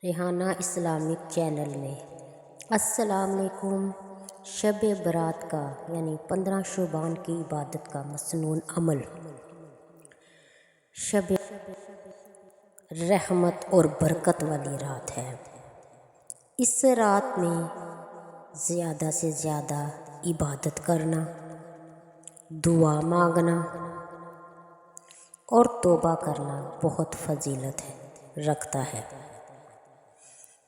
Rehana Islamic channel میں السلام علیکم۔ شب برات کا یعنی 15 شعبان کی عبادت کا مسنون عمل، شب رحمت اور برکت والی رات ہے۔ اس رات میں زیادہ سے زیادہ عبادت کرنا، دعا مانگنا اور توبہ کرنا بہت فضیلت رکھتا ہے۔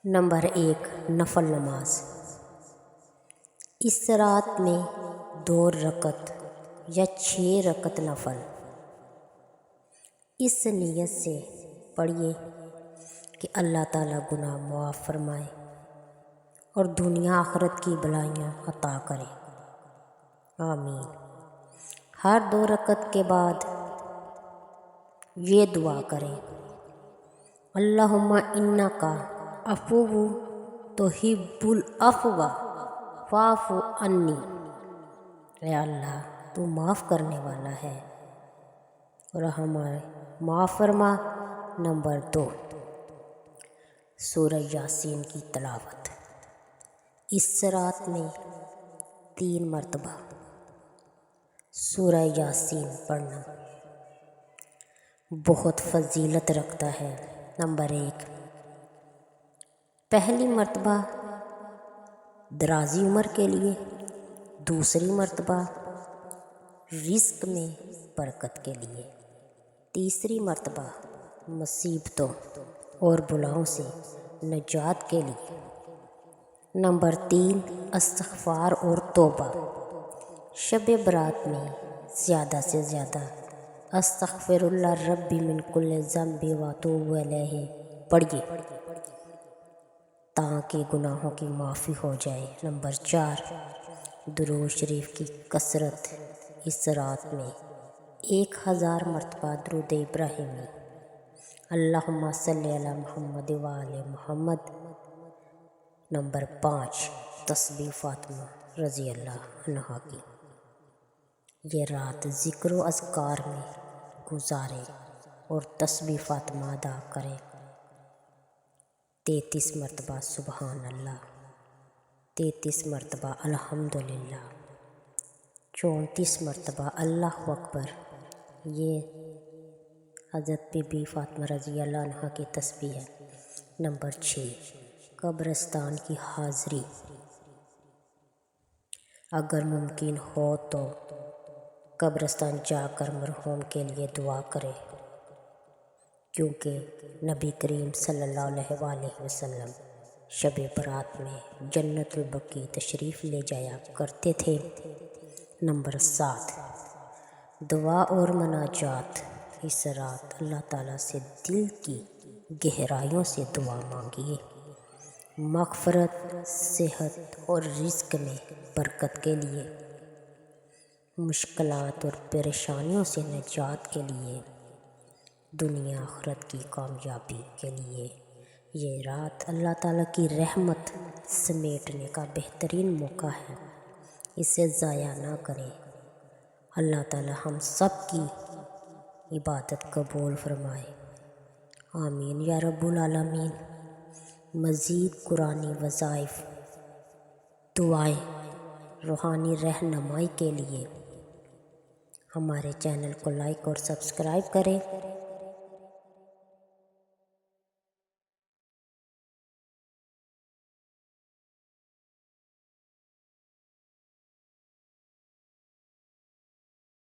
نمبر 1، نفل نماز۔ اس رات میں 2 رکعت یا 6 رکعت نفل اس نیت سے پڑھیے کہ اللہ تعالیٰ گناہ معاف فرمائے اور دنیا آخرت کی بلائیاں عطا کرے، آمین۔ ہر 2 رکعت کے بعد یہ دعا کریں: اللہم انکا عفو تحب العفو فاعف عنی۔ اے اللہ، تو معاف کرنے والا ہے اور ہمیں معاف فرما۔ نمبر 2، سورہ یاسین کی تلاوت۔ اس رات میں 3 مرتبہ سورہ یاسین پڑھنا بہت فضیلت رکھتا ہے۔ نمبر 1، پہلی مرتبہ درازی عمر کے لیے، دوسری مرتبہ رزق میں برکت کے لیے، تیسری مرتبہ مصیبتوں اور بلاؤں سے نجات کے لیے۔ نمبر 3، استغفار اور توبہ۔ شب برات میں زیادہ سے زیادہ استغفر اللہ ربی من کل ذنب واتوب الیہ پڑھیے تاکہ گناہوں کی معافی ہو جائے۔ نمبر 4، درود شریف کی کثرت۔ اس رات میں 1000 مرتبہ درود ابراہیمی، اللہم صلی علی محمد وآل محمد۔ نمبر 5، تسبیح فاطمہ رضی اللہ عنہا کی۔ یہ رات ذکر و اذکار میں گزارے اور تسبیح فاطمہ ادا کرے۔ 33 مرتبہ سبحان اللہ، 33 مرتبہ الحمدللہ، 34 مرتبہ اللہ اکبر۔ یہ حضرت بی بی فاطمہ رضی اللہ عنہا کی تسبیح ہے۔ نمبر 6، قبرستان کی حاضری۔ اگر ممکن ہو تو قبرستان جا کر مرحوم کے لیے دعا کرے، کیونکہ نبی کریم صلی اللہ علیہ وآلہ وسلم شب برات میں جنت البقیع تشریف لے جایا کرتے تھے۔ نمبر 7، دعا اور مناجات۔ اس رات اللہ تعالیٰ سے دل کی گہرائیوں سے دعا مانگیے، مغفرت، صحت اور رزق میں برکت کے لیے، مشکلات اور پریشانیوں سے نجات کے لیے، دنیا آخرت کی کامیابی کے لیے۔ یہ رات اللہ تعالیٰ کی رحمت سمیٹنے کا بہترین موقع ہے، اسے ضائع نہ کریں۔ اللہ تعالیٰ ہم سب کی عبادت قبول فرمائے، آمین یا رب العالمین۔ مزید قرآنی وظائف، دعائیں، روحانی رہنمائی کے لیے ہمارے چینل کو لائک اور سبسکرائب کریں۔